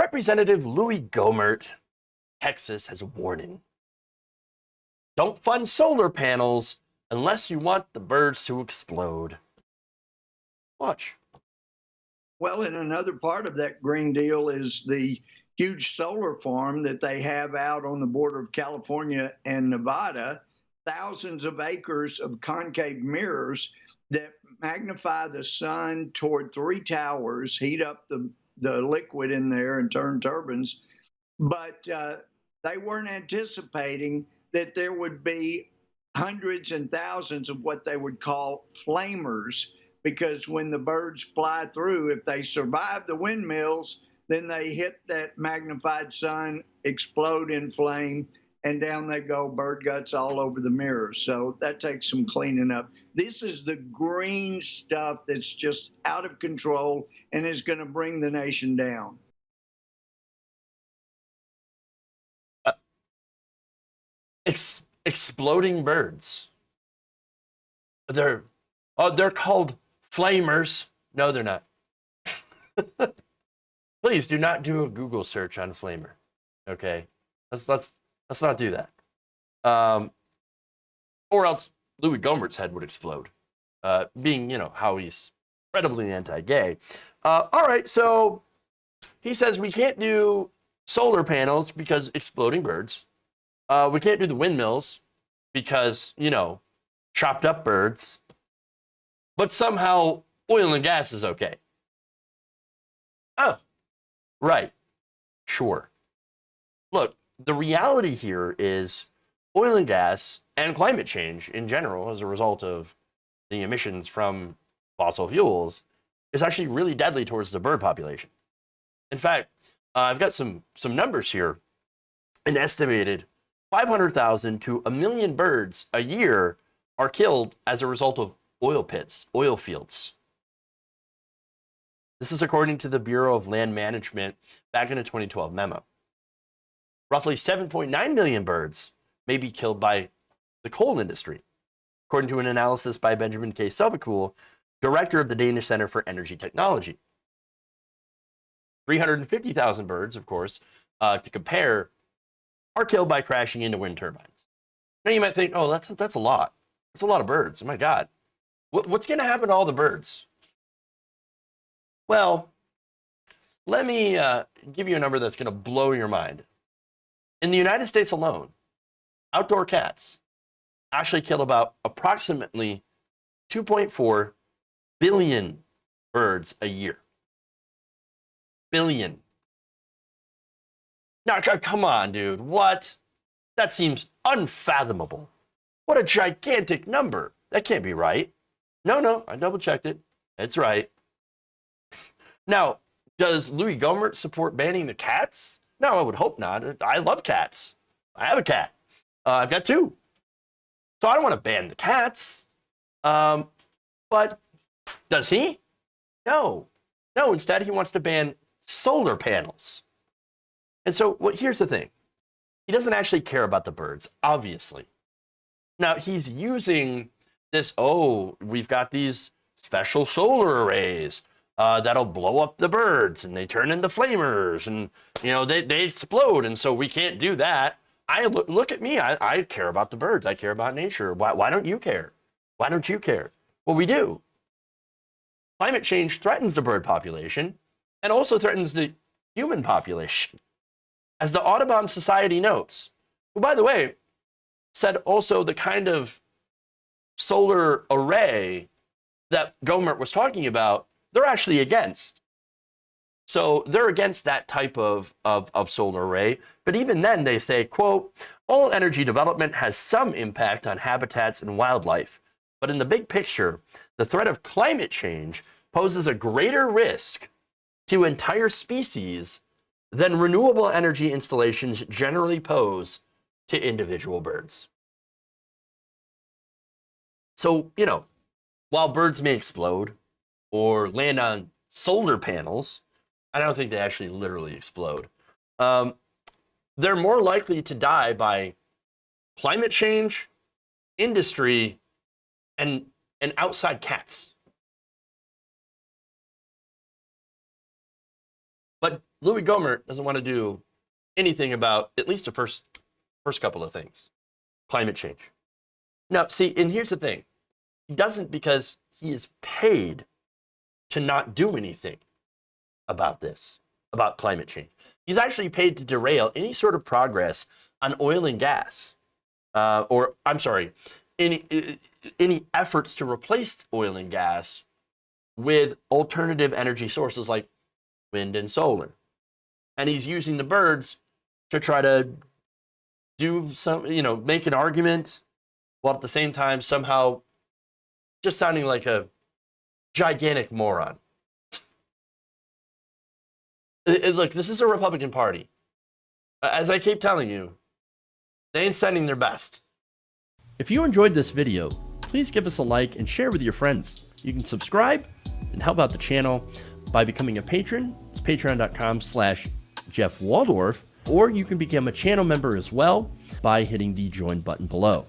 Representative Louis Gohmert, Texas, has a warning. Don't fund solar panels unless you want the birds to explode. Watch. Well, and another part of that Green Deal is the huge solar farm that they have out on the border of California and Nevada, thousands of acres of concave mirrors that magnify the sun toward 3 towers, heat up the liquid in there and turn turbines. But they weren't anticipating that there would be hundreds and thousands of what they would call flamers, because when the birds fly through, if they survive the windmills, then they hit that magnified sun, explode in flame, and down they go, bird guts all over the mirrors. So that takes some cleaning up. This is the green stuff that's just out of control and is going to bring the nation down. Exploding birds. They're called flamers. No, they're not. Please do not do a Google search on flamer. Okay, let's not do that. Or else Louis Gohmert's head would explode. Being how he's incredibly anti-gay. All right, so he says we can't do solar panels because exploding birds. We can't do the windmills because, chopped up birds. But somehow oil and gas is okay. Oh, right. Sure. Look, the reality here is oil and gas and climate change in general, as a result of the emissions from fossil fuels, is actually really deadly towards the bird population. In fact, I've got some numbers here. An estimated 500,000 to 1 million birds a year are killed as a result of oil pits, oil fields. This is according to the Bureau of Land Management back in a 2012 memo. Roughly 7.9 million birds may be killed by the coal industry, according to an analysis by Benjamin K. Silvercool, director of the Danish Center for Energy Technology. 350,000 birds, of course, to compare, are killed by crashing into wind turbines. Now you might think, oh, that's a lot. That's a lot of birds. Oh my God. What's going to happen to all the birds? Well, let me give you a number that's going to blow your mind. In the United States alone, outdoor cats actually kill about approximately 2.4 billion birds a year. Billion. Now, come on, dude. What? That seems unfathomable. What a gigantic number. That can't be right. No, I double-checked it. It's right. Now, does Louis Gohmert support banning the cats? No, I would hope not. I love cats. I have a cat. I've got 2. So I don't want to ban the cats. But does he? No. No, instead he wants to ban solar panels. And so here's the thing. He doesn't actually care about the birds, obviously. Now, he's using this, we've got these special solar arrays that'll blow up the birds, and they turn into flamers, and, they explode, and so we can't do that. Look at me. I care about the birds. I care about nature. Why don't you care? Why don't you care? Well, we do. Climate change threatens the bird population and also threatens the human population. As the Audubon Society notes, who, by the way, said also the kind of solar array that Gohmert was talking about, they're actually against. So they're against that type of solar array. But even then, they say, quote, all energy development has some impact on habitats and wildlife. But in the big picture, the threat of climate change poses a greater risk to entire species than renewable energy installations generally pose to individual birds. So, while birds may explode or land on solar panels, I don't think they actually literally explode. They're more likely to die by climate change, industry, and outside cats. But Louis Gohmert doesn't want to do anything about at least the first couple of things. Climate change. Now, see, and here's the thing. He doesn't because he is paid to not do anything about this, about climate change. He's actually paid to derail any sort of progress on oil and gas, any efforts to replace oil and gas with alternative energy sources like wind and solar. And he's using the birds to try to do some, make an argument while at the same time somehow just sounding like a gigantic moron. Look, this is a Republican Party. As I keep telling you, they ain't sending their best. If you enjoyed this video, please give us a like and share with your friends. You can subscribe and help out the channel by becoming a patron. It's patreon.com/Jeff Waldorf, or you can become a channel member as well by hitting the join button below.